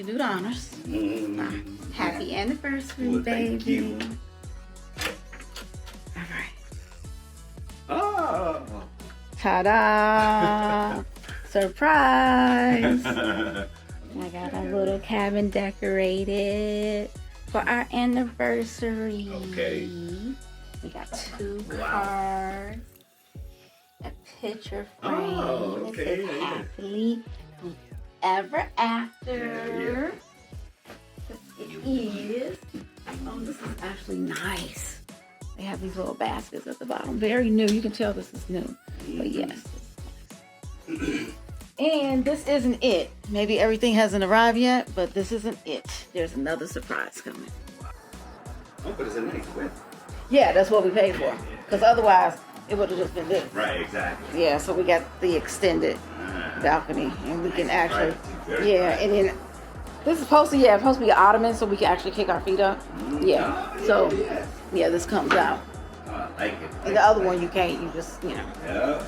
to do the honors. Happy anniversary, Well, baby. thank you. All right. Oh. Ta-da! Surprise! I got a little cabin decorated for our anniversary. Okay. We got 2 cards, a picture frame. Oh, okay. It says happily ever after. Yeah. It is. Oh, this is actually nice. They have these little baskets at the bottom. Very new. You can tell this is new. But yes. And this isn't it. Maybe everything hasn't arrived yet, but this isn't it. There's another surprise coming. Oh, but it's a nice whip. Yeah, that's what we paid for. Because otherwise, it would have just been this. Right, exactly. Yeah, so we got the extended balcony. And we can actually, yeah, and then this is supposed to be an ottoman, so we can actually kick our feet up. Yeah, so, yeah, this comes out. I like it. And the other one you can't, you just, you know. Yeah.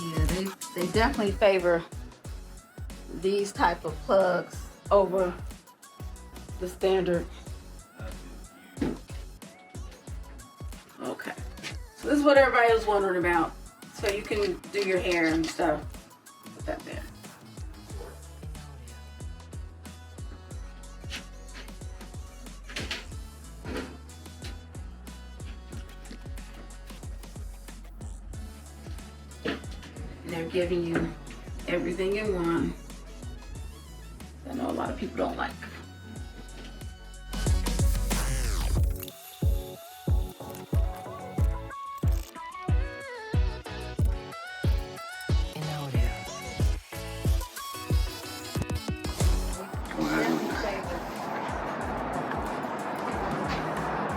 Yeah, they definitely favor these type of plugs over the standard. Okay, so this is what everybody was wondering about. So you can do your hair and stuff. Put that there. They're giving you everything in one. I know a lot of people don't like.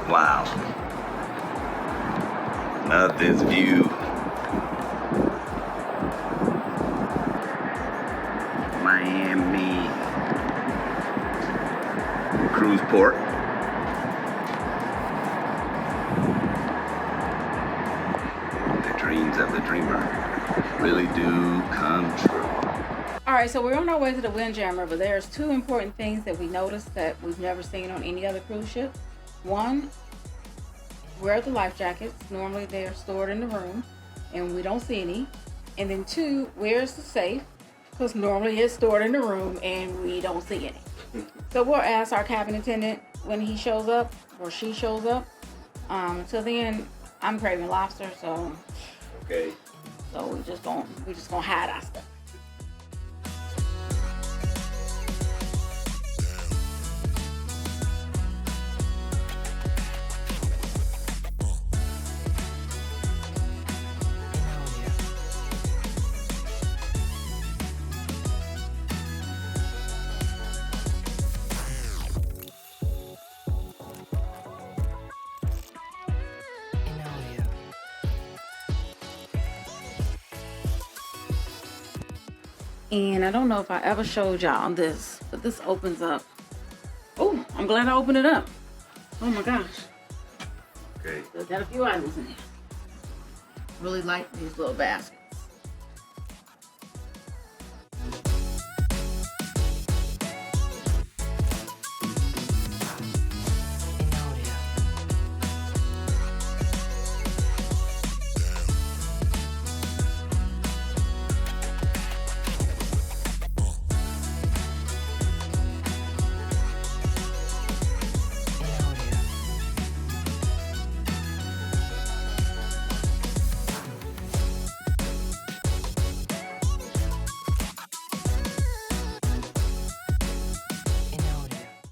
Wow. Not this view. Miami cruise port. The dreams of the dreamer really do come true. All right, so we're on our way to the Windjammer, but there's 2 important things that we noticed that we've never seen on any other cruise ship. One, where are the life jackets? Normally they're stored in the room, and we don't see any. And then 2, where's the safe? Because normally it's stored in the room, and we don't see any. So we'll ask our cabin attendant when he shows up, or she shows up. Until then, I'm craving lobster, so Okay. we just gonna hide our stuff. And I don't know if I ever showed y'all this, but this opens up. Oh, I'm glad I opened it up. Oh my gosh. Okay. So got a few items in here. Really like these little baskets.